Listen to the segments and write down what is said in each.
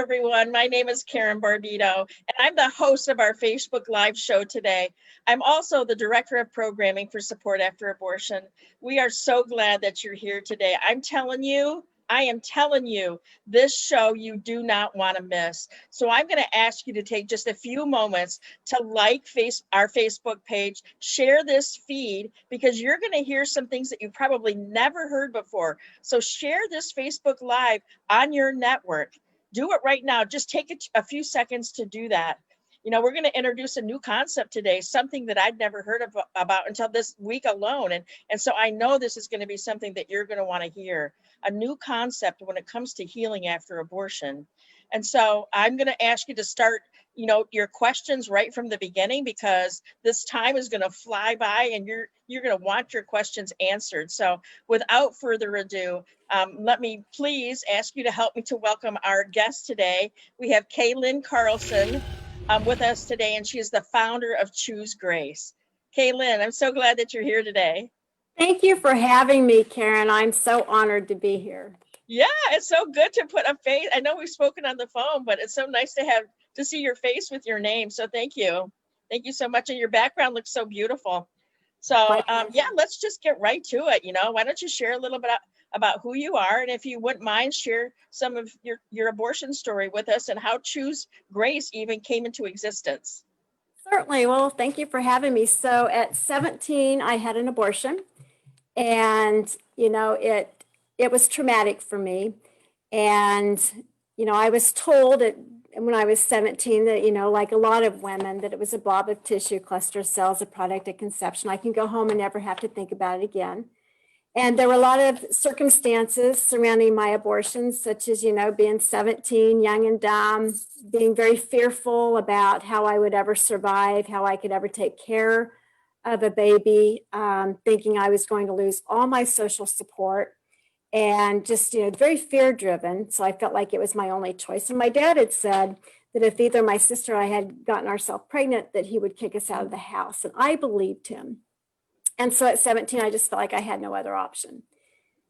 everyone. My name is Karen Barbito, and I'm the host of our Facebook Live show today. I'm also the Director of Programming for Support After Abortion. We are so glad that you're here today. I am telling you, this show you do not want to miss. So I'm going to ask you to take just a few moments to like our Facebook page, share this feed, because you're going to hear some things that you probably never heard before. So share this Facebook Live on your network. Do it right now. Just take a few seconds to do that. You know, we're going to introduce a new concept today, something that I'd never heard about until this week alone. And so I know this is going to be something that you're going to want to hear, a new concept when it comes to healing after abortion. And so I'm going to ask you to start, your questions right from the beginning, because this time is going to fly by and you're going to want your questions answered. So without further ado, let me please ask you to help me to welcome our guest today. We have Kay Lyn Carlson with us today, and she is the founder of Choose Grace. Kay Lyn, I'm so glad that you're here today. Thank you for having me, Karen. I'm so honored to be here. Yeah, it's so good to put a face. I know we've spoken on the phone, but it's so nice to see your face with your name. So thank you. Thank you so much. And your background looks so beautiful. So let's just get right to it. Why don't you share a little bit about who you are, and if you wouldn't mind, share some of your abortion story with us and how Choose Grace even came into existence. Certainly. Well, thank you for having me. So at 17, I had an abortion, and it was traumatic for me. And I was told when I was 17 that, like a lot of women, that it was a blob of tissue, cluster cells, a product of conception. I can go home and never have to think about it again. And there were a lot of circumstances surrounding my abortions, such as, being 17, young and dumb, being very fearful about how I would ever survive, how I could ever take care of a baby, thinking I was going to lose all my social support, and just, very fear driven. So I felt like it was my only choice. And my dad had said that if either my sister or I had gotten ourselves pregnant, that he would kick us out of the house. And I believed him. And so at 17, I just felt like I had no other option.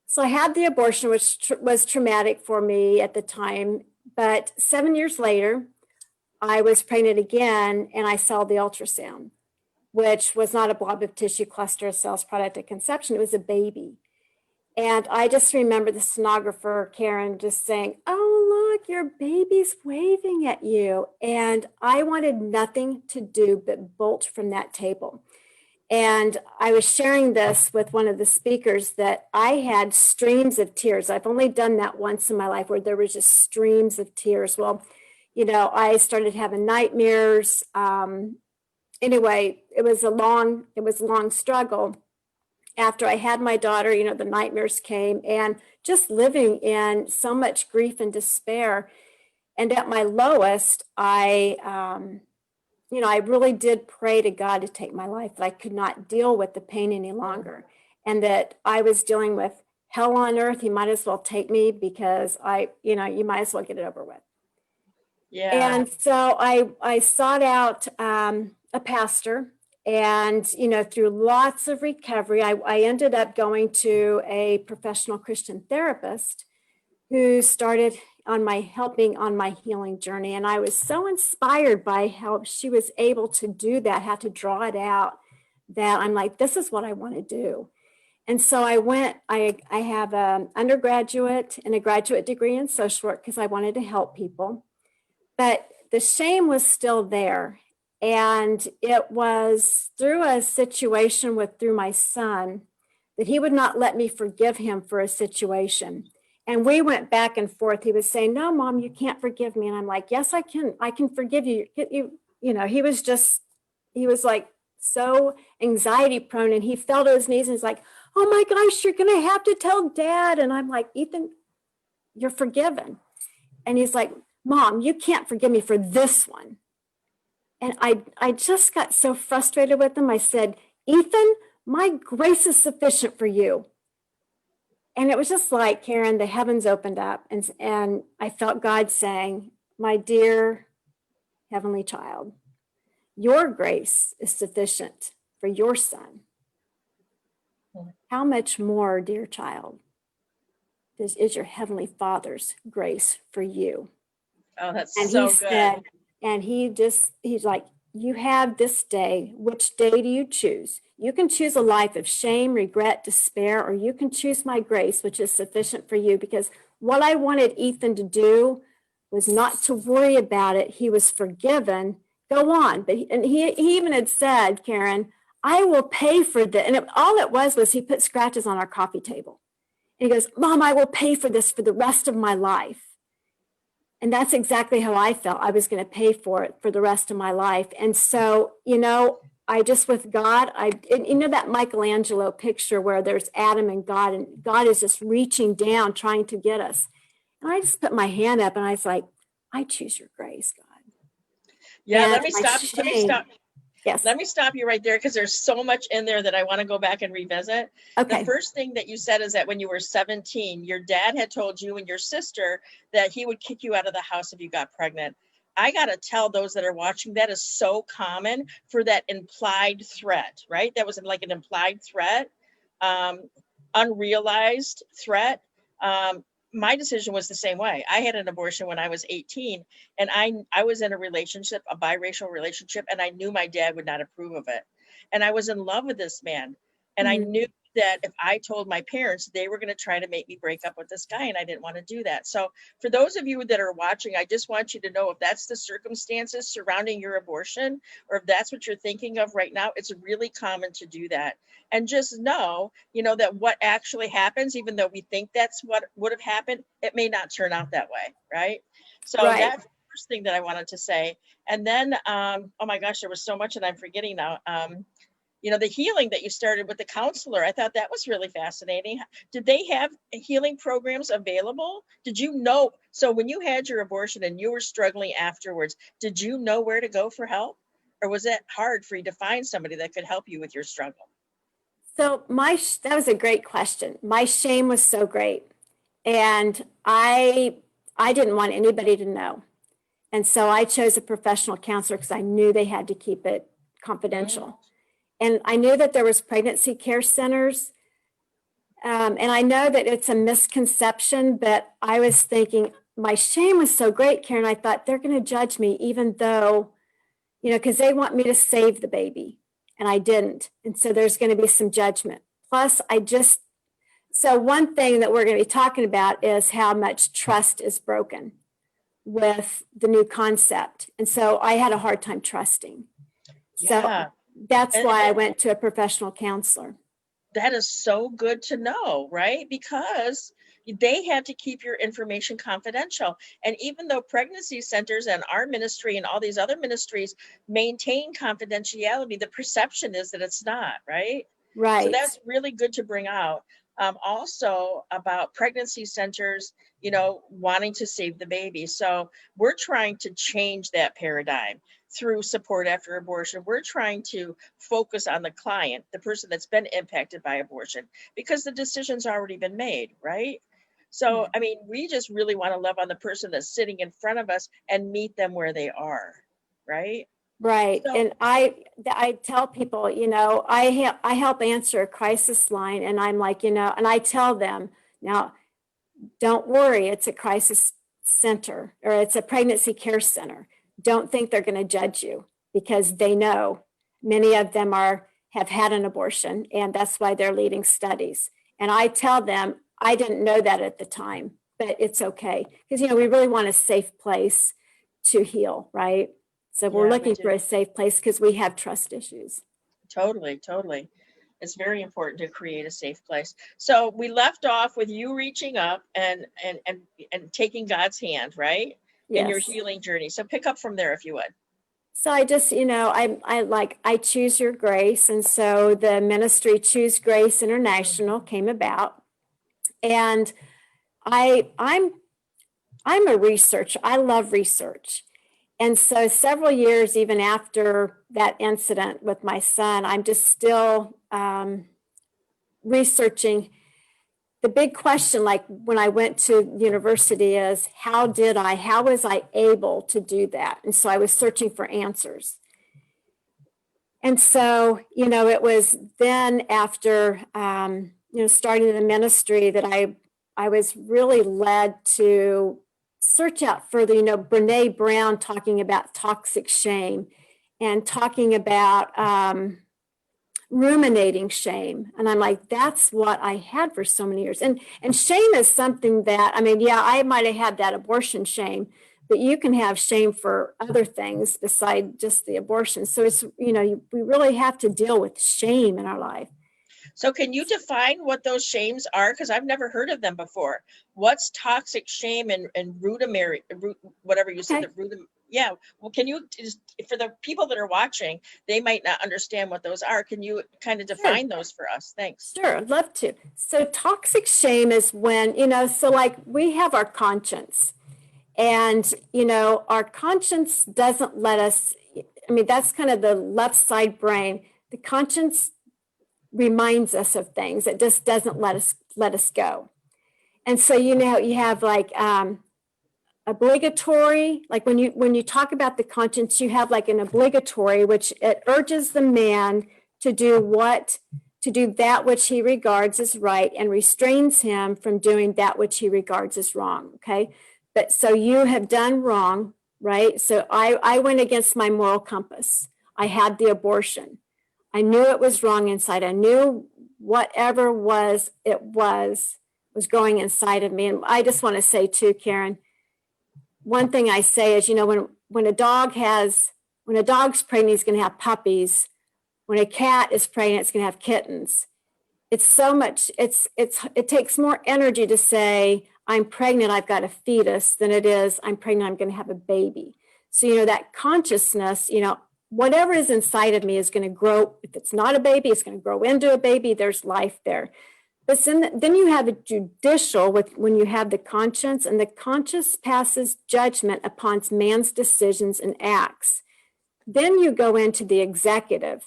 So I had the abortion, which was traumatic for me at the time. But 7 years later, I was pregnant again, and I saw the ultrasound, which was not a blob of tissue, cluster of cells, product of conception. It was a baby. And I just remember the sonographer, Karen, just saying, "Oh, look, your baby's waving at you." And I wanted nothing to do but bolt from that table. And I was sharing this with one of the speakers that I had streams of tears. I've only done that once in my life, where there was just streams of tears. Well, I started having nightmares. Anyway, it was a long struggle. After I had my daughter, the nightmares came, and just living in so much grief and despair. And at my lowest, I really did pray to God to take my life, that I could not deal with the pain any longer, and that I was dealing with hell on earth. He might as well take me, because you might as well get it over with. Yeah. And so I sought out a pastor, and, through lots of recovery, I ended up going to a professional Christian therapist who started helping on my healing journey. And I was so inspired by how she was able to do that, how to draw it out, that I'm like, this is what I want to do. And so I have an undergraduate and a graduate degree in social work, because I wanted to help people. But the shame was still there. And it was through a situation through my son, that he would not let me forgive him for a situation. And we went back and forth. He was saying, "No, Mom, you can't forgive me." And I'm like, "Yes, I can. I can forgive you." He was like so anxiety prone, and he fell to his knees and he's like, "Oh my gosh, you're going to have to tell Dad." And I'm like, "Ethan, you're forgiven." And he's like, "Mom, you can't forgive me for this one." And I just got so frustrated with him. I said, "Ethan, my grace is sufficient for you." And it was just like, Karen, the heavens opened up, and I felt God saying, "My dear heavenly child, your grace is sufficient for your son. How much more, dear child, is your heavenly Father's grace for you?" Oh, that's And so he good. said, and he's like, you have this day. Which day do you choose? You can choose a life of shame, regret, despair, or you can choose my grace, which is sufficient for you. Because what I wanted Ethan to do was not to worry about it. He was forgiven. Go on. But he even had said, Karen, I will pay for this. And all it was he put scratches on our coffee table. And he goes, Mom, I will pay for this for the rest of my life. And that's exactly how I felt. I was going to pay for it for the rest of my life. And so, I just, with God, that Michelangelo picture where there's Adam and God is just reaching down, trying to get us. And I just put my hand up and I was like, I choose your grace, God. Yeah, And let me stop. Yes. Let me stop you right there because there's so much in there that I want to go back and revisit. Okay. The first thing that you said is that when you were 17, your dad had told you and your sister that he would kick you out of the house if you got pregnant. I got to tell those that are watching, that is so common for that implied threat, right? That was like an implied threat, unrealized threat. My decision was the same way. I had an abortion when I was 18, and I was in a relationship, a biracial relationship, and I knew my dad would not approve of it. And I was in love with this man. And I knew that if I told my parents, they were going to try to make me break up with this guy, and I didn't want to do that. So for those of you that are watching, I just want you to know, if that's the circumstances surrounding your abortion, or if that's what you're thinking of right now, it's really common to do that. And just know, that what actually happens, even though we think that's what would have happened, it may not turn out that way, right? So Right. that's the first thing that I wanted to say. And then, oh my gosh, there was so much that I'm forgetting now. The healing that you started with the counselor, I thought that was really fascinating. Did they have healing programs available? Did you know? So when you had your abortion and you were struggling afterwards, did you know where to go for help? Or was it hard for you to find somebody that could help you with your struggle? So that was a great question. My shame was so great. And I didn't want anybody to know. And so I chose a professional counselor because I knew they had to keep it confidential. And I knew that there was pregnancy care centers. And I know that it's a misconception, but I was thinking my shame was so great, Karen. I thought they're going to judge me, even though, because they want me to save the baby. And I didn't. And so there's going to be some judgment. Plus, so one thing that we're going to be talking about is how much trust is broken with the new concept. And so I had a hard time trusting. Yeah. So that's why I went to a professional counselor. That is so good to know, right? Because they had to keep your information confidential. And even though pregnancy centers and our ministry and all these other ministries maintain confidentiality, the perception is that it's not, right? Right. So that's really good to bring out. Also about pregnancy centers, wanting to save the baby. So we're trying to change that paradigm through support after abortion. We're trying to focus on the client, the person that's been impacted by abortion, because the decision's already been made, right? So, we just really want to love on the person that's sitting in front of us and meet them where they are, right? Right. So, and I tell people, I help answer a crisis line, and I'm like, and I tell them, now, don't worry, it's a crisis center, or it's a pregnancy care center. Don't think they're going to judge you, because they know many of them have had an abortion, and that's why they're leading studies. And I tell them, I didn't know that at the time, but it's okay, because we really want a safe place to heal, right? So we're looking for a safe place because we have trust issues. Totally. It's very important to create a safe place. So we left off with you reaching up and taking God's hand, right? Yes. In your healing journey. So pick up from there if you would. So I just, I choose your grace. And so the ministry Choose Grace International came about. And I'm a researcher. I love research. And so several years, even after that incident with my son, I'm just still researching. The big question, like when I went to university, is how was I able to do that? And so I was searching for answers. And so, it was then after, starting the ministry that I was really led to search out further, Brene Brown talking about toxic shame and talking about ruminating shame. And I'm like, that's what I had for so many years. And shame is something that, I might have had that abortion shame, but you can have shame for other things beside just the abortion. So it's, we really have to deal with shame in our life. So can you define what those shames are? Because I've never heard of them before. What's toxic shame and whatever you said, Okay. Yeah. Well, can you, for the people that are watching, they might not understand what those are. Can you kind of define those for us? Thanks. Sure, I'd love to. So toxic shame is when, so like we have our conscience and, our conscience doesn't let us, that's kind of the left side brain. The conscience reminds us of things. It just doesn't let us go. And so, you have like obligatory, like when you talk about the conscience, you have like an obligatory, which it urges the man to do that which he regards as right and restrains him from doing that which he regards as wrong. Okay. But so you have done wrong, right? So I went against my moral compass. I had the abortion. I knew it was wrong inside. I knew whatever was going inside of me. And I just want to say too, Karen, one thing I say is, when a dog's pregnant, he's going to have puppies. When a cat is pregnant, it's going to have kittens. It's so much, it takes more energy to say, I'm pregnant, I've got a fetus, than it is, I'm pregnant, I'm going to have a baby. So, that consciousness, whatever is inside of me is going to grow. If it's not a baby, it's going to grow into a baby. There's life there. But then you have a judicial when you have the conscience, and the conscience passes judgment upon man's decisions and acts. Then you go into the executive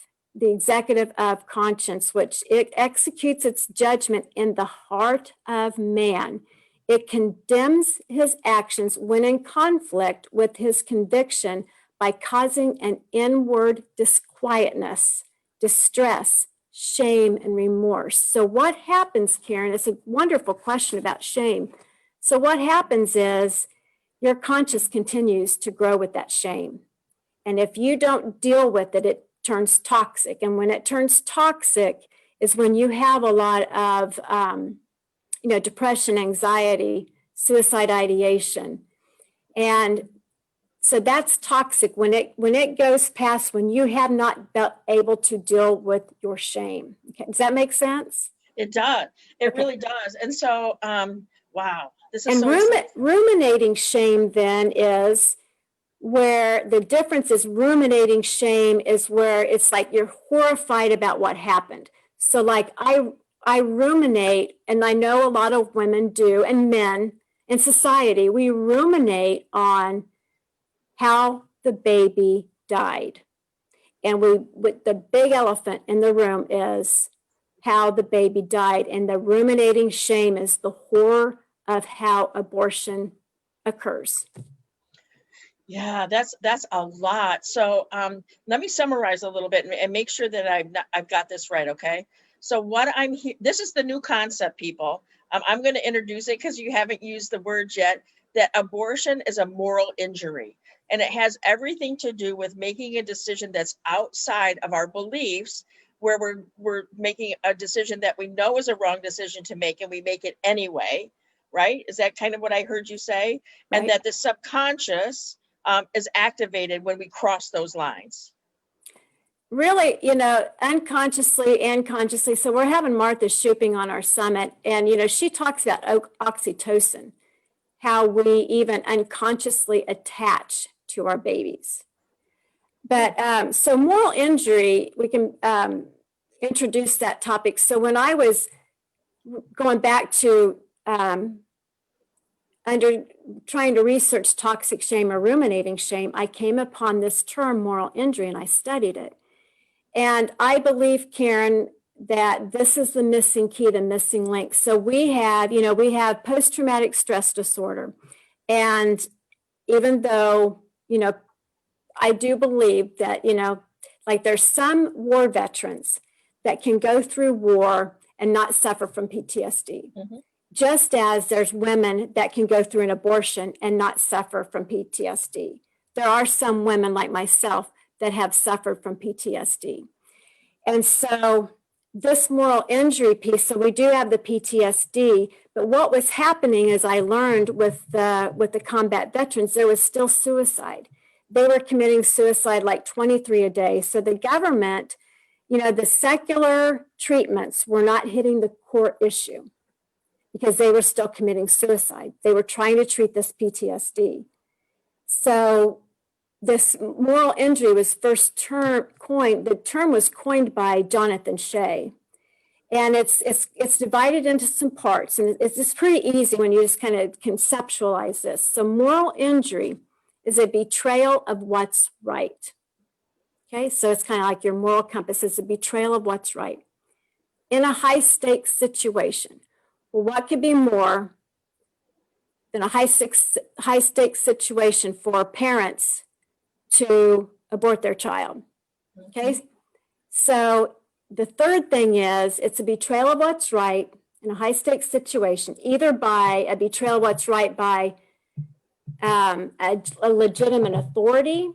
of conscience, which it executes its judgment in the heart of man. It condemns his actions when in conflict with his conviction by causing an inward disquietness, distress, shame, and remorse. So what happens, Karen, it's a wonderful question about shame. So what happens is your conscience continues to grow with that shame. And if you don't deal with it, it turns toxic. And when it turns toxic is when you have a lot of, depression, anxiety, suicide ideation. And so that's toxic when it goes past when you have not been able to deal with your shame. Okay. Does that make sense? It does. It really does. And so, wow, this is ruminating shame then is where the difference is. Ruminating shame is where it's like you're horrified about what happened. So like I ruminate, and I know a lot of women do, and men in society, we ruminate on how the baby died. And the big elephant in the room is how the baby died. And the ruminating shame is the horror of how abortion occurs. Yeah, that's a lot. So let me summarize a little bit and make sure that I've got this right. Okay. So this is the new concept, people. I'm going to introduce it because you haven't used the words yet, that abortion is a moral injury. And it has everything to do with making a decision that's outside of our beliefs, where we're making a decision that we know is a wrong decision to make, and we make it anyway, right? Is that kind of what I heard you say? Right. And that the subconscious is activated when we cross those lines. Really, unconsciously and consciously. So we're having Martha Shuping on our summit, and, she talks about oxytocin, how we even unconsciously attach to our babies. But so moral injury, we can introduce that topic. So when I was going back to trying to research toxic shame or ruminating shame, I came upon this term moral injury, and I studied it. And I believe, Karen, that this is the missing key, the missing link. So we have post-traumatic stress disorder. And even though, I do believe that, like there's some war veterans that can go through war and not suffer from PTSD. Mm-hmm. just as there's women that can go through an abortion and not suffer from PTSD. There are some women like myself that have suffered from PTSD. And so this moral injury piece, so we do have the PTSD, but what was happening, as I learned with the combat veterans, there was still suicide. They were committing suicide like 23 a day. So the government, the secular treatments were not hitting the core issue because they were still committing suicide. They were trying to treat this PTSD. So this moral injury was first coined, the term was coined by Jonathan Shea. And it's divided into some parts, and it's just pretty easy when you just kind of conceptualize this. So moral injury is a betrayal of what's right. Okay, so it's kind of like your moral compass is a betrayal of what's right in a high stakes situation. Well, what could be more than a high stakes situation for parents to abort their child? Okay, so the third thing is it's a betrayal of what's right in a high stakes situation, either by a betrayal of what's right by a legitimate authority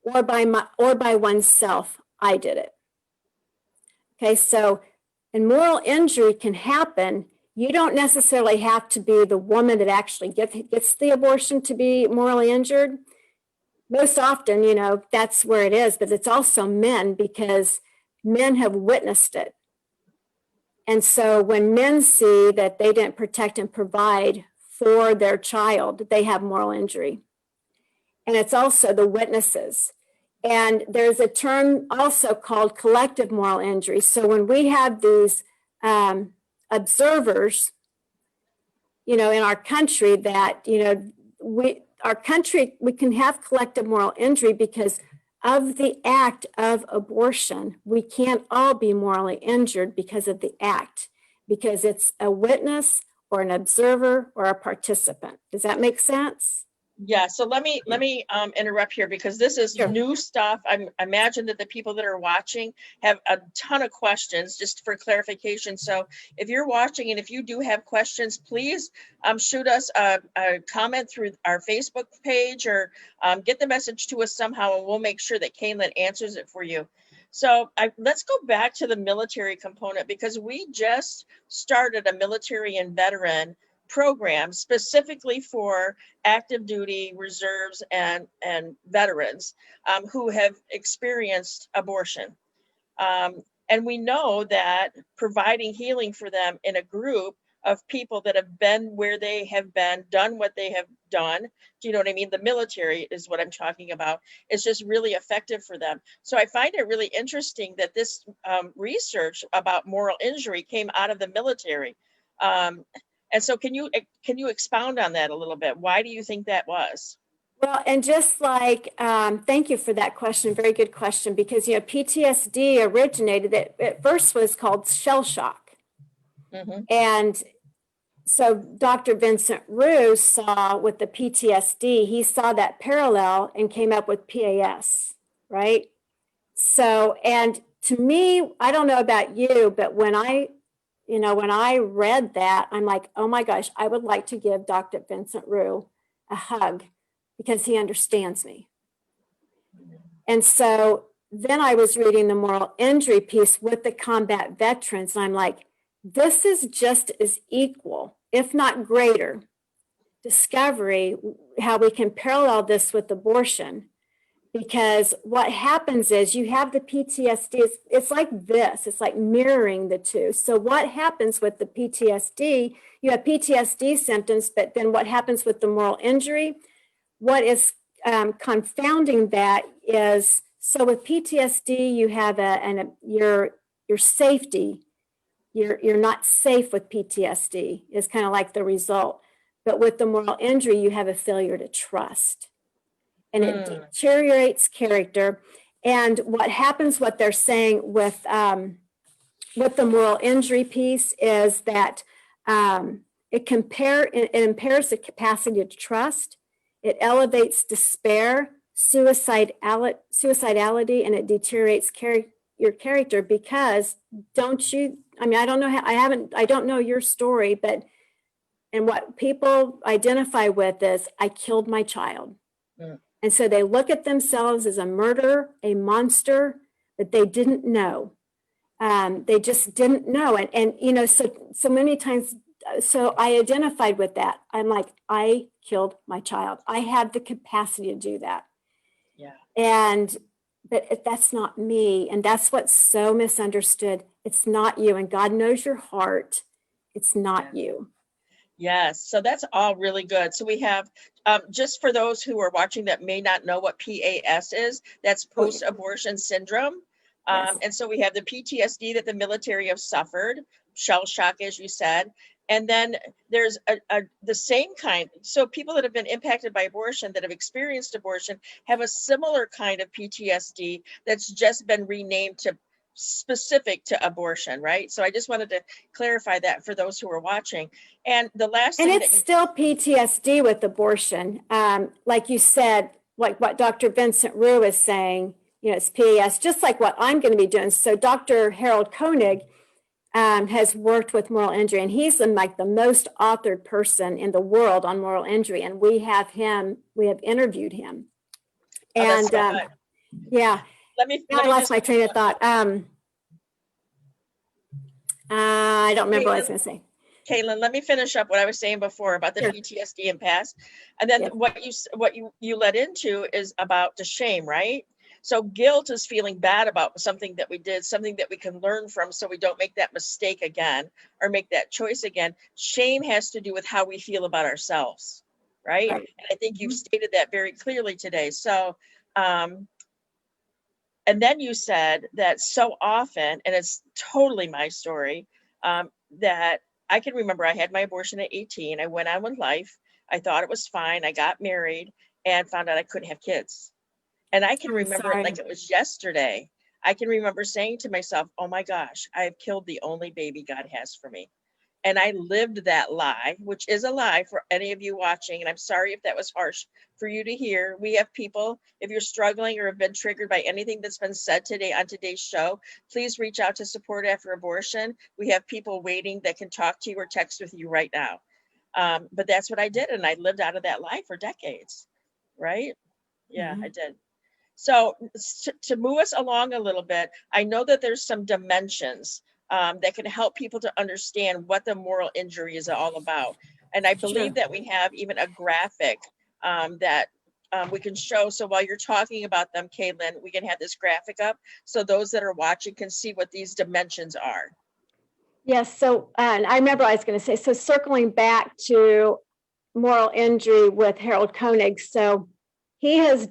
or by oneself. I did it. Okay, so and moral injury can happen. You don't necessarily have to be the woman that actually gets the abortion to be morally injured. Most often, that's where it is, but it's also men because men have witnessed it. And so when men see that they didn't protect and provide for their child, they have moral injury. And it's also the witnesses. And there's a term also called collective moral injury. So when we have these observers, in our country that, we can have collective moral injury because of the act of abortion. We can't all be morally injured because of the act, because it's a witness or an observer or a participant. Does that make sense? Yeah, so let me interrupt here because this is Sure. new stuff. I imagine that the people that are watching have a ton of questions just for clarification. So if you're watching and if you do have questions, please shoot us a comment through our Facebook page or get the message to us somehow, and we'll make sure that Kay Lyn answers it for you. So let's go back to the military component because we just started a military and veteran program specifically for active duty reserves and veterans who have experienced abortion. And we know that providing healing for them in a group of people that have been where they have been, done what they have done, do you know what I mean? The military is what I'm talking about. It's just really effective for them. So I find it really interesting that this research about moral injury came out of the military. And so can you expound on that a little bit? Why do you think that was? Well, and just like, thank you for that question. Very good question, because, PTSD originated, that at first was called shell shock. Mm-hmm. And so Dr. Vincent Roux saw with the PTSD, he saw that parallel and came up with PAS, right? So, and to me, I don't know about you, but when I read that, I'm like, oh my gosh, I would like to give Dr. Vincent Roux a hug because he understands me. And so then I was reading the moral injury piece with the combat veterans, and I'm like, this is just as equal, if not greater, discovery, how we can parallel this with abortion. Because what happens is you have the PTSD, it's like this, it's like mirroring the two. So what happens with the PTSD, you have PTSD symptoms, but then what happens with the moral injury? What is confounding that is, so with PTSD, you have your safety, you're not safe with PTSD is kind of like the result. But with the moral injury, you have a failure to trust. And it deteriorates character. And what happens, what they're saying with the moral injury piece is that it impairs the capacity to trust. It elevates despair, suicidality, and it deteriorates your character because I don't know your story, but And what people identify with is, I killed my child. Mm. And so they look at themselves as a murderer, a monster that they didn't know. They just didn't know. And you know, so many times, so I identified with that. I'm like, I killed my child. I had the capacity to do that. Yeah. But that's not me. And that's what's so misunderstood. It's not you. And God knows your heart. It's not you. Yes, so that's all really good. So we have, just for those who are watching that may not know what PAS is, that's post-abortion syndrome. Yes. And so we have the PTSD that the military have suffered, shell shock, as you said. And then there's the same kind. So people that have been impacted by abortion, that have experienced abortion, have a similar kind of PTSD that's just been renamed to specific to abortion, right? So I just wanted to clarify that for those who are watching. And the last And thing it's still PTSD with abortion. Like you said, like what Dr. Vincent Rue is saying, you know, it's PAS, just like what I'm going to be doing. So Dr. Harold Koenig has worked with moral injury, and he's like the most authored person in the world on moral injury. And we have interviewed him. And yeah, I lost my train of thought. I don't remember what I was going to say. Kay Lyn, let me finish up what I was saying before about the PTSD and past. And then what you led into is about the shame, right? So guilt is feeling bad about something that we did, something that we can learn from so we don't make that mistake again or make that choice again. Shame has to do with how we feel about ourselves, right? And I think you've stated that very clearly today. So, and then you said that so often, and it's totally my story, that I can remember I had my abortion at 18. I went on with life. I thought it was fine. I got married and found out I couldn't have kids. And I can remember it like it was yesterday. I can remember saying to myself, oh my gosh, I have killed the only baby God has for me. And I lived that lie, which is a lie for any of you watching. And I'm sorry if that was harsh for you to hear. We have people, if you're struggling or have been triggered by anything that's been said today on today's show, please reach out to Support After Abortion. We have people waiting that can talk to you or text with you right now. But that's what I did. And I lived out of that lie for decades, right? Yeah, I did. So to move us along a little bit, I know that there's some dimensions that can help people to understand what the moral injury is all about. And I believe that we have even a graphic that we can show. So while you're talking about them, Kay Lyn, we can have this graphic up so those that are watching can see what these dimensions are. Yes, so and I remember I was going to say, so circling back to moral injury with Harold Koenig, so he has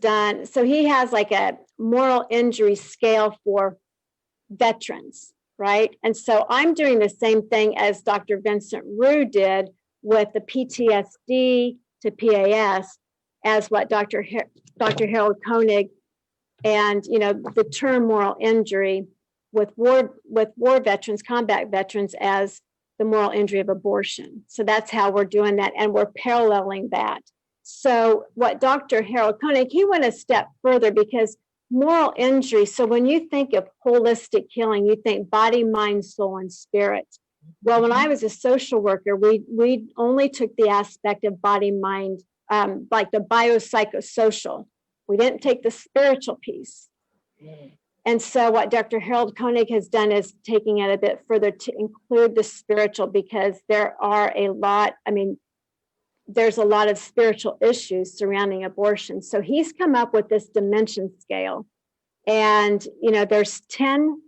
like a moral injury scale for veterans, right? And so I'm doing the same thing as Dr. Vincent Rue did with the PTSD to PAS as what Dr. Harold Koenig and, you know, the term moral injury with war veterans, combat veterans as the moral injury of abortion. So that's how we're doing that. And we're paralleling that. So what Dr. Harold Koenig, he went a step further because moral injury, so when you think of holistic healing, you think body, mind, soul, and spirit. Well, when I was a social worker, we only took the aspect of body, mind, like the biopsychosocial. We didn't take the spiritual piece. And so what Dr. Harold Koenig has done is taking it a bit further to include the spiritual, because there are there's a lot of spiritual issues surrounding abortion. So he's come up with this dimension scale. And, you know, there's 10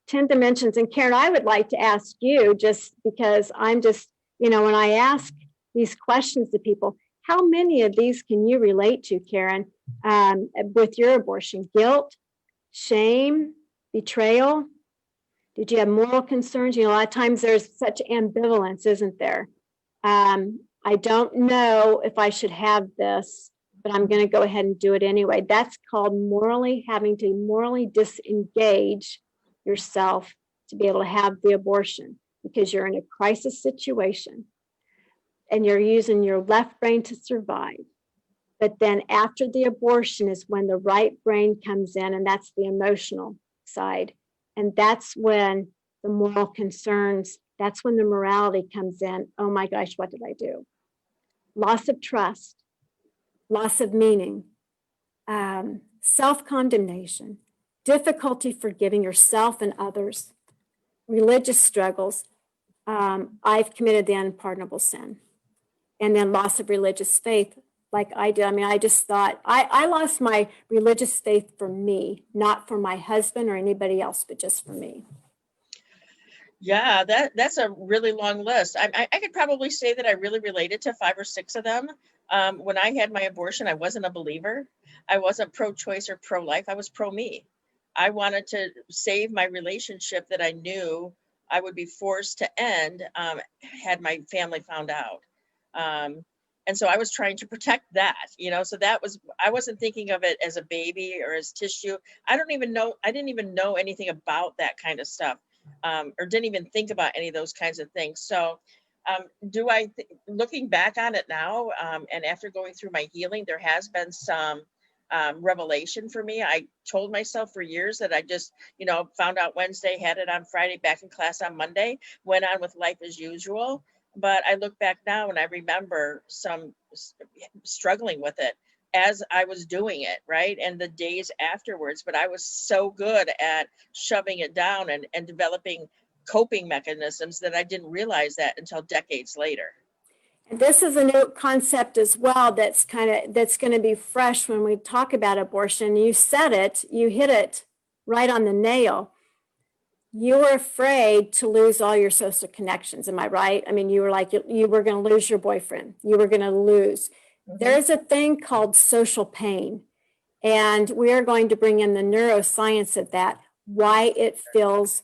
dimensions. And Karen, I would like to ask you, just because I'm just, you know, when I ask these questions to people, how many of these can you relate to, Karen, with your abortion? Guilt, shame, betrayal? Did you have moral concerns? You know, a lot of times there's such ambivalence, isn't there? I don't know if I should have this, but I'm going to go ahead and do it anyway. That's called having to morally disengage yourself to be able to have the abortion, because you're in a crisis situation and you're using your left brain to survive. But then after the abortion is when the right brain comes in, and that's the emotional side. And that's when the moral concerns that's when the morality comes in. Oh my gosh, what did I do? Loss of trust, loss of meaning, self-condemnation, difficulty forgiving yourself and others, religious struggles. I've committed the unpardonable sin. And then loss of religious faith, like I did. I mean, I just thought, I lost my religious faith for me, not for my husband or anybody else, but just for me. Yeah, that's a really long list. I could probably say that I really related to 5 or 6 of them. When I had my abortion, I wasn't a believer. I wasn't pro-choice or pro-life. I was pro-me. I wanted to save my relationship that I knew I would be forced to end had my family found out. And so I was trying to protect that, so I wasn't thinking of it as a baby or as tissue. I didn't even know anything about that kind of stuff. Or didn't even think about any of those kinds of things. So looking back on it now, and after going through my healing, there has been some revelation for me. I told myself for years that I just, found out Wednesday, had it on Friday, back in class on Monday, went on with life as usual. But I look back now and I remember some struggling with it as I was doing it, right? And the days afterwards, but I was so good at shoving it down and developing coping mechanisms that I didn't realize that until decades later. And this is a new concept as well that's going to be fresh when we talk about abortion. You said it, you hit it right on the nail. You were afraid to lose all your social connections. Am I right? I mean, you were like, you were going to lose your boyfriend. You were going to lose. Mm-hmm. There's a thing called social pain. And we are going to bring in the neuroscience of that, why it's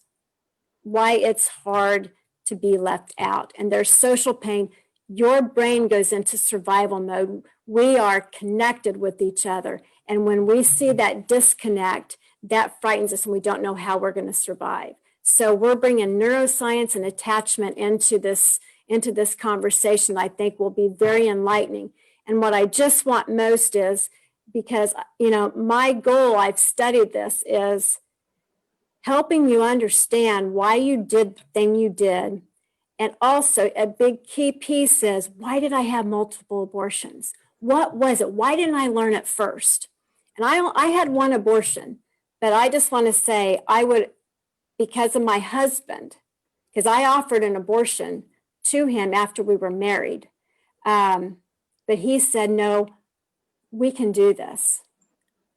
hard to be left out. And there's social pain. Your brain goes into survival mode. We are connected with each other. And when we see that disconnect, that frightens us and we don't know how we're going to survive. So we're bringing neuroscience and attachment into this conversation. I think will be very enlightening. And what I just want most is, because, my goal, I've studied this, is helping you understand why you did the thing you did. And also a big key piece is, why did I have multiple abortions? What was it? Why didn't I learn it first? And I had one abortion, but I just want to say because of my husband, because I offered an abortion to him after we were married. But he said, no, we can do this.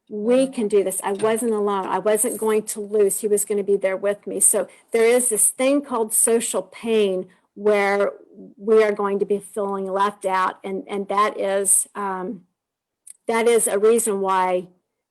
We can do this. I wasn't alone. I wasn't going to lose. He was going to be there with me. So there is this thing called social pain where we are going to be feeling left out. And that is a reason why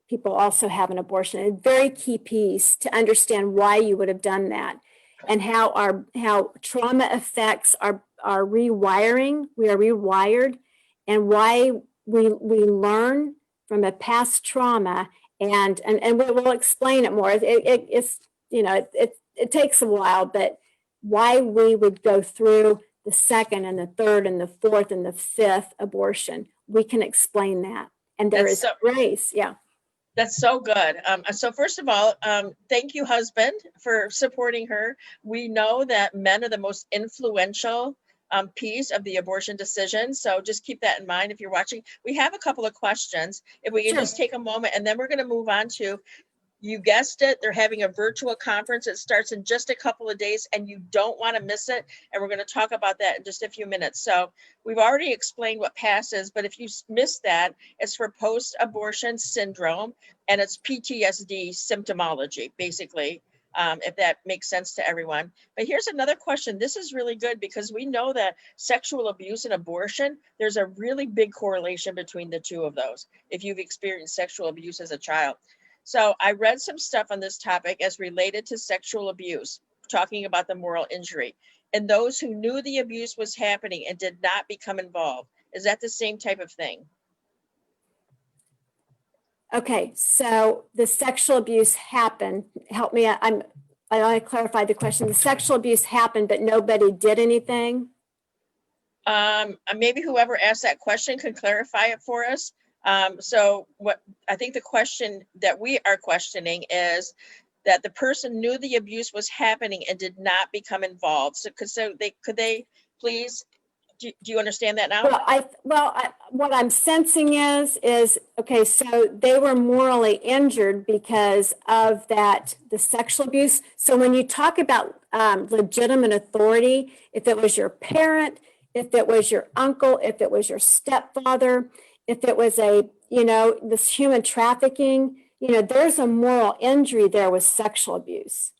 people also have an abortion. A very key piece to understand why you would have done that and how trauma affects our rewiring. We are rewired, and why we learn from a past trauma, and we'll explain it more. It takes a while, but why we would go through the second and the third and the fourth and the fifth abortion, we can explain that. And there is grace. Yeah. That's so good. So first of all, thank you, husband, for supporting her. We know that men are the most influential piece of the abortion decision. So just keep that in mind if you're watching. We have a couple of questions. If we can just take a moment, and then we're going to move on to, you guessed it, they're having a virtual conference. It starts in just a couple of days and you don't want to miss it. And we're going to talk about that in just a few minutes. So we've already explained what PASS is, but if you missed that, it's for post-abortion syndrome, and it's PTSD symptomology, basically, if that makes sense to everyone. But here's another question. This is really good because we know that sexual abuse and abortion, there's a really big correlation between the two of those if you've experienced sexual abuse as a child. So I read some stuff on this topic as related to sexual abuse, talking about the moral injury, and those who knew the abuse was happening and did not become involved. Is that the same type of thing? Okay, so the sexual abuse happened. Help me. I want to clarify the question. The sexual abuse happened, but nobody did anything. Maybe whoever asked that question can clarify it for us. So what I think the question that we are questioning is, that the person knew the abuse was happening and did not become involved. So could they please, do you understand that now? What I'm sensing is okay. So they were morally injured because of the sexual abuse. So when you talk about legitimate authority, if it was your parent, if it was your uncle, if it was your stepfather, if it was this human trafficking, there's a moral injury there with sexual abuse,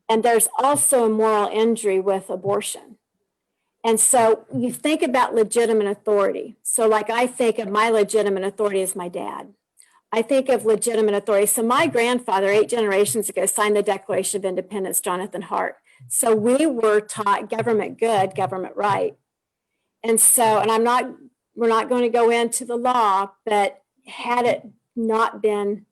and there's also a moral injury with abortion. And so you think about legitimate authority. So like I think of my legitimate authority as my dad. I think of legitimate authority. So my grandfather, 8 generations ago, signed the Declaration of Independence, Jonathan Hart. So we were taught government good, government right. And so, we're not going to go into the law, but had it not been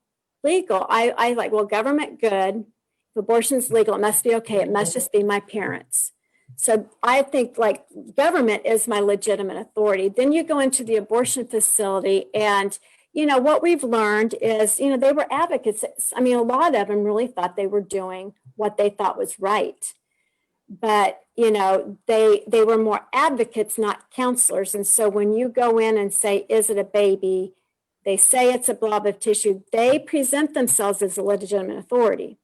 legal, I like, well, government good, if abortion's legal, it must be okay. It must just be my parents. So I think like government is my legitimate authority. Then you go into the abortion facility and, what we've learned is, they were advocates. I mean, a lot of them really thought they were doing what they thought was right. But, they were more advocates, not counselors. And so when you go in and say, is it a baby? They say it's a blob of tissue. They present themselves as a legitimate authority.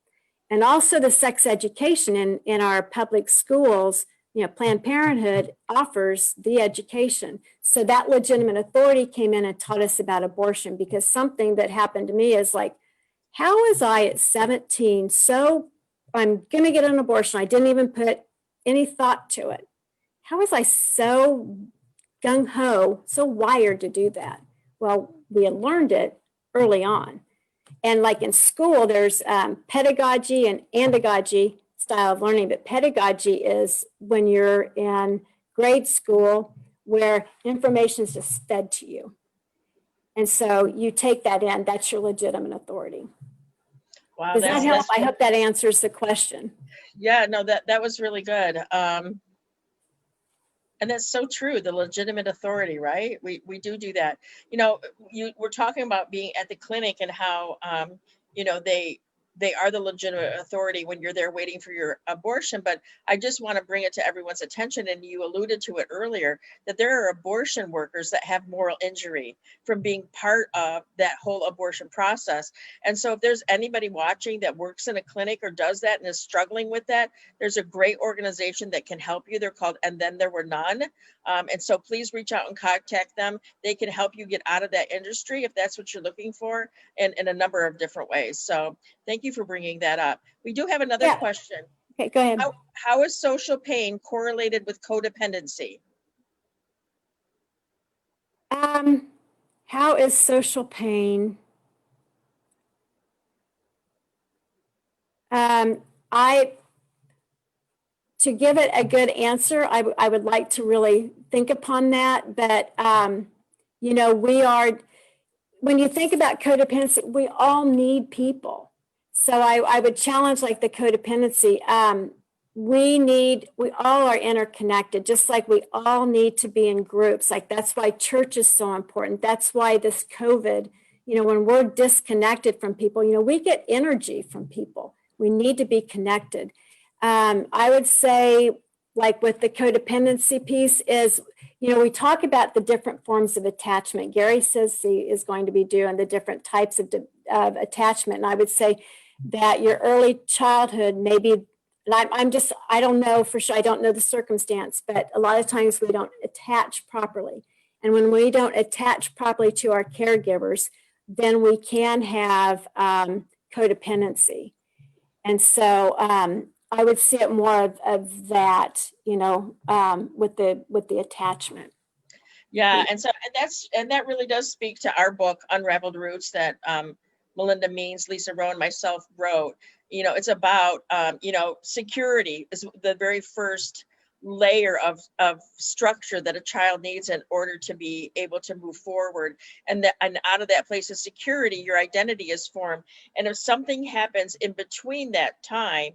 And also the sex education in our public schools, Planned Parenthood offers the education. So that legitimate authority came in and taught us about abortion, because something that happened to me is like, how was I at 17 so I'm going to get an abortion? I didn't even put any thought to it. How was I so gung-ho, so wired to do that? Well, we had learned it early on. And like in school, there's pedagogy and andragogy style of learning. But pedagogy is when you're in grade school where information is just fed to you. And so you take that in, that's your legitimate authority. Wow, does that help? I hope that answers the question. Yeah, no, that was really good. And that's so true, the legitimate authority, right? We do that. We're talking about being at the clinic and how, they are the legitimate authority when you're there waiting for your abortion. But I just want to bring it to everyone's attention, and you alluded to it earlier, that there are abortion workers that have moral injury from being part of that whole abortion process. And so if there's anybody watching that works in a clinic or does that and is struggling with that, there's a great organization that can help you. They're called And Then There Were None. And so please reach out and contact them. They can help you get out of that industry if that's what you're looking for, in a number of different ways. So thank you for bringing that up. We do have another question. Okay, go ahead. How is social pain correlated with codependency? How is social pain? To give it a good answer, I would like to really think upon that. But, when you think about codependency, we all need people. So I would challenge like the codependency. We all are interconnected, just like we all need to be in groups. Like that's why church is so important. That's why this COVID, when we're disconnected from people, we get energy from people. We need to be connected. I would say, like with the codependency piece is, we talk about the different forms of attachment. Gary says he is going to be doing the different types of attachment. And I would say that your early childhood, maybe, and I don't know for sure, I don't know the circumstance, but a lot of times we don't attach properly. And when we don't attach properly to our caregivers, then we can have codependency. And so I would see it more of that, with the attachment. Yeah, and that really does speak to our book, Unraveled Roots, that Melinda Means, Lisa Rowe, and myself wrote. It's about security is the very first layer of structure that a child needs in order to be able to move forward, and out of that place of security, your identity is formed. And if something happens in between that time,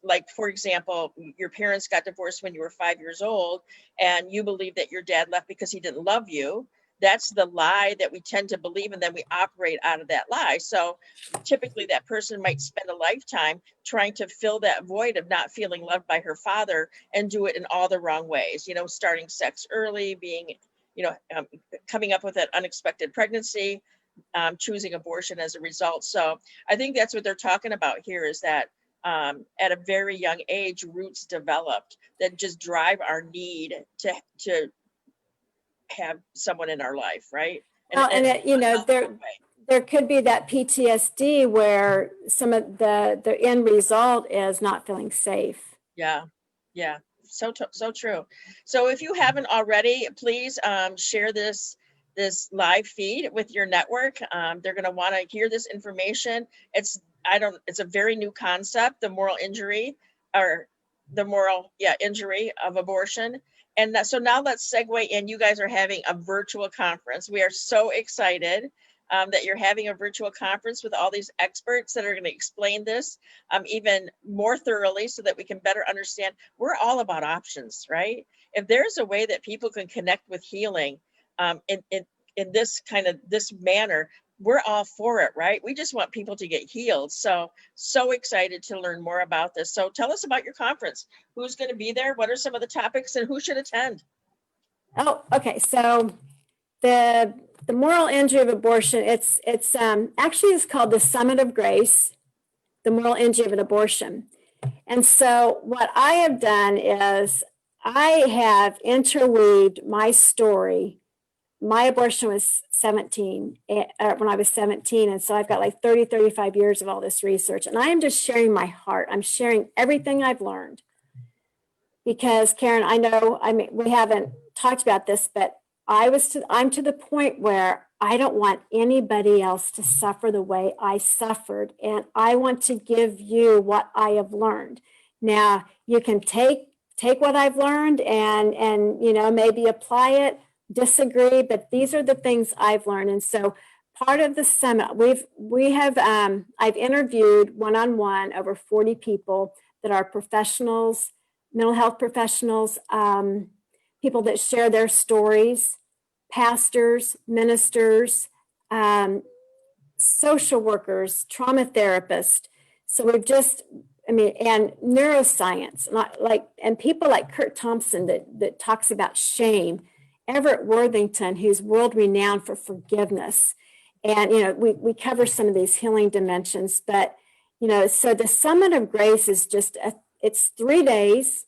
like for example, your parents got divorced when you were 5 years old, and you believe that your dad left because he didn't love you, that's the lie that we tend to believe, and then we operate out of that lie. So typically that person might spend a lifetime trying to fill that void of not feeling loved by her father, and do it in all the wrong ways, starting sex early, being, coming up with an unexpected pregnancy, choosing abortion as a result. So I think that's what they're talking about here, is that at a very young age, roots developed that just drive our need to have someone in our life, right? Well, and there could be that PTSD where some of the end result is not feeling safe. Yeah. So true. So if you haven't already, please share this live feed with your network. They're going to want to hear this information. It's a very new concept, the moral injury of abortion. And so now let's segue in. You guys are having a virtual conference. We are so excited that you're having a virtual conference with all these experts that are going to explain this even more thoroughly, so that we can better understand. We're all about options, right? If there's a way that people can connect with healing in this manner, we're all for it, right? We just want people to get healed. So excited to learn more about this. So tell us about your conference. Who's going to be there? What are some of the topics, and who should attend? Oh, okay. So the moral injury of abortion, it's actually it's called the Summit of Grace, the moral injury of an abortion. And so what I have done is I have interweaved my story. My abortion was 17, when I was 17. And so I've got like 35 years of all this research. And I am just sharing my heart. I'm sharing everything I've learned. Because Karen, we haven't talked about this, but I'm to the point where I don't want anybody else to suffer the way I suffered. And I want to give you what I have learned. Now, you can take what I've learned and maybe apply it, disagree, but these are the things I've learned. And so part of the summit, I've interviewed one-on-one over 40 people that are professionals, mental health professionals, people that share their stories, pastors, ministers, social workers, trauma therapists. So and neuroscience, and people like Kurt Thompson that talks about shame, Everett Worthington, who's world renowned for forgiveness. And, we cover some of these healing dimensions, but, so the Summit of Grace is it's 3 days.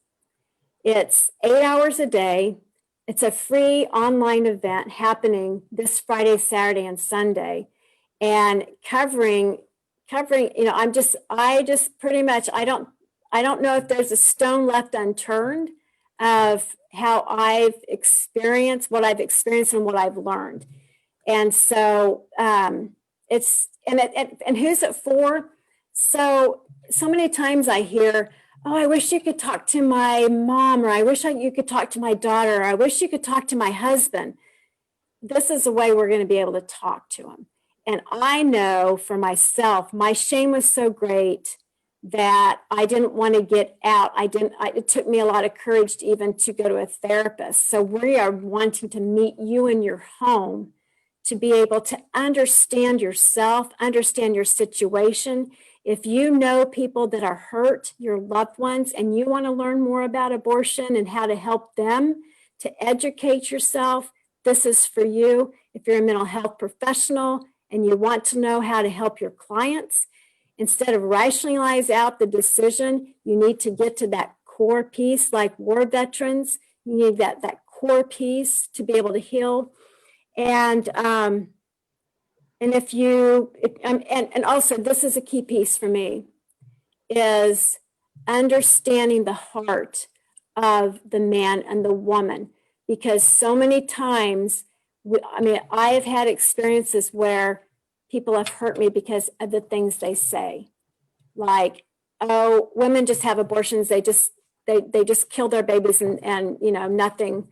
It's 8 hours a day. It's a free online event happening this Friday, Saturday, and Sunday, and covering, I pretty much, I don't know if there's a stone left unturned of how I've experienced, what I've experienced and what I've learned. And so and who's it for? So many times I hear, oh, I wish you could talk to my mom, or I wish you could talk to my daughter, or I wish you could talk to my husband. This is the way we're going to be able to talk to him. And I know for myself, my shame was so great that I didn't want to get out. It took me a lot of courage to even to go to a therapist. So we are wanting to meet you in your home to be able to understand yourself, understand your situation. If you know people that are hurt, your loved ones, and you want to learn more about abortion and how to help them, to educate yourself, this is for you. If you're a mental health professional and you want to know how to help your clients, instead of rationalize out the decision, you need to get to that core piece. Like war veterans, you need that core piece to be able to heal. And also, this is a key piece for me, is understanding the heart of the man and the woman, because so many times, I have had experiences where people have hurt me because of the things they say, like, oh, women just have abortions, they just kill their babies and nothing,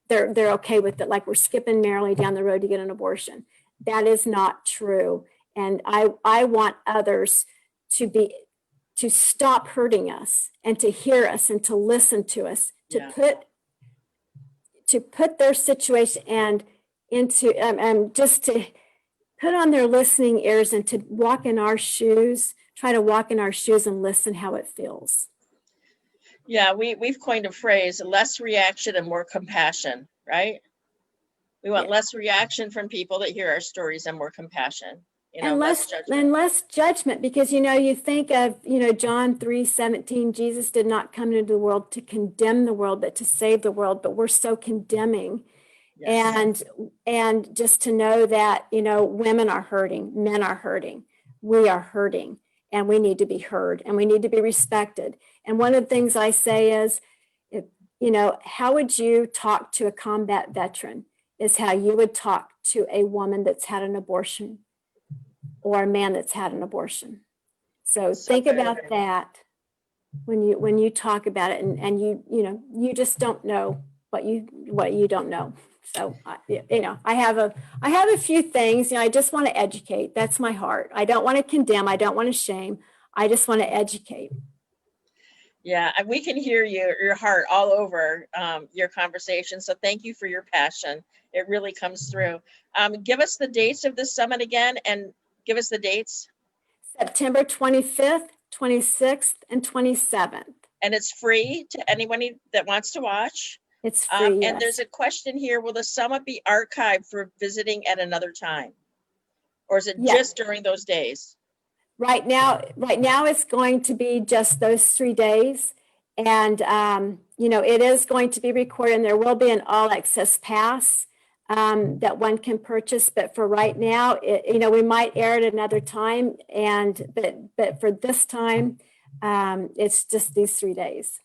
they're okay with it, like we're skipping merrily down the road to get an abortion. That is not true. And I want others to stop hurting us and to hear us and to listen to us, to put their situation and into, just to put on their listening ears and to walk in our shoes, try to walk in our shoes and listen how it feels. Yeah, we've coined a phrase, less reaction and more compassion, right? We want less reaction from people that hear our stories and more compassion, and less judgment. less judgment, because, you think of, John 3:17, Jesus did not come into the world to condemn the world, but to save the world. But we're so condemning. Yes. And just to know that, women are hurting, men are hurting, we are hurting, and we need to be heard and we need to be respected. And one of the things I say is, how would you talk to a combat veteran is how you would talk to a woman that's had an abortion or a man that's had an abortion. So think about that when you talk about it, and you just don't know what you don't know. So I have a few things. I just want to educate. That's my heart. I don't want to condemn. I don't want to shame. I just want to educate. Yeah, and we can hear your heart all over your conversation. So thank you for your passion. It really comes through. Give us the dates of this summit again, and give us the dates. September 25th, 26th, and 27th. And it's free to anyone that wants to watch. It's free, yes. And there's a question here. Will the summit be archived for visiting at another time? Or is it just during those days? Right now it's going to be just those 3 days. And, it is going to be recorded, and there will be an all access pass that one can purchase. But for right now, we might air it another time. But for this time, it's just these 3 days.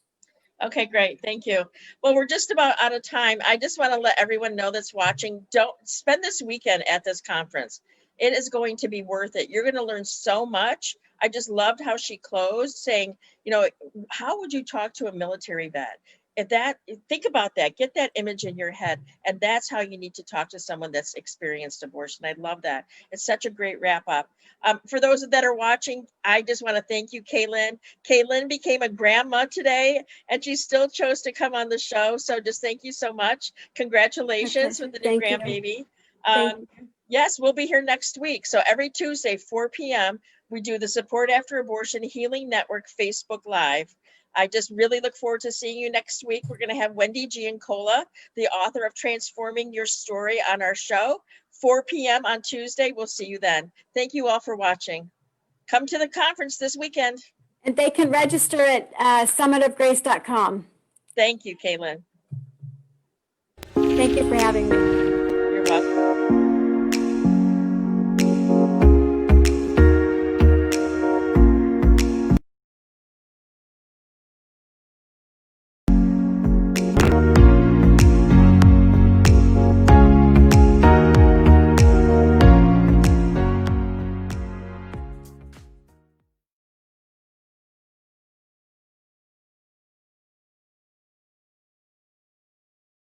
Okay, great. Thank you. Well, we're just about out of time. I just want to let everyone know that's watching, don't spend this weekend at this conference. It is going to be worth it. You're going to learn so much. I just loved how she closed saying, how would you talk to a military vet? Think about that, get that image in your head. And that's how you need to talk to someone that's experienced abortion. I love that. It's such a great wrap up. For those that are watching, I just want to thank you, Kay Lyn. Kay Lyn became a grandma today, and she still chose to come on the show. So just thank you so much. Congratulations with the new grandbaby. Yes, we'll be here next week. So every Tuesday, 4 p.m., we do the Support After Abortion Healing Network Facebook Live. I just really look forward to seeing you next week. We're going to have Wendy Giancola, the author of Transforming Your Story, on our show. 4 p.m. on Tuesday. We'll see you then. Thank you all for watching. Come to the conference this weekend. And they can register at summitofgrace.com. Thank you, Kay Lyn. Thank you for having me. You're welcome.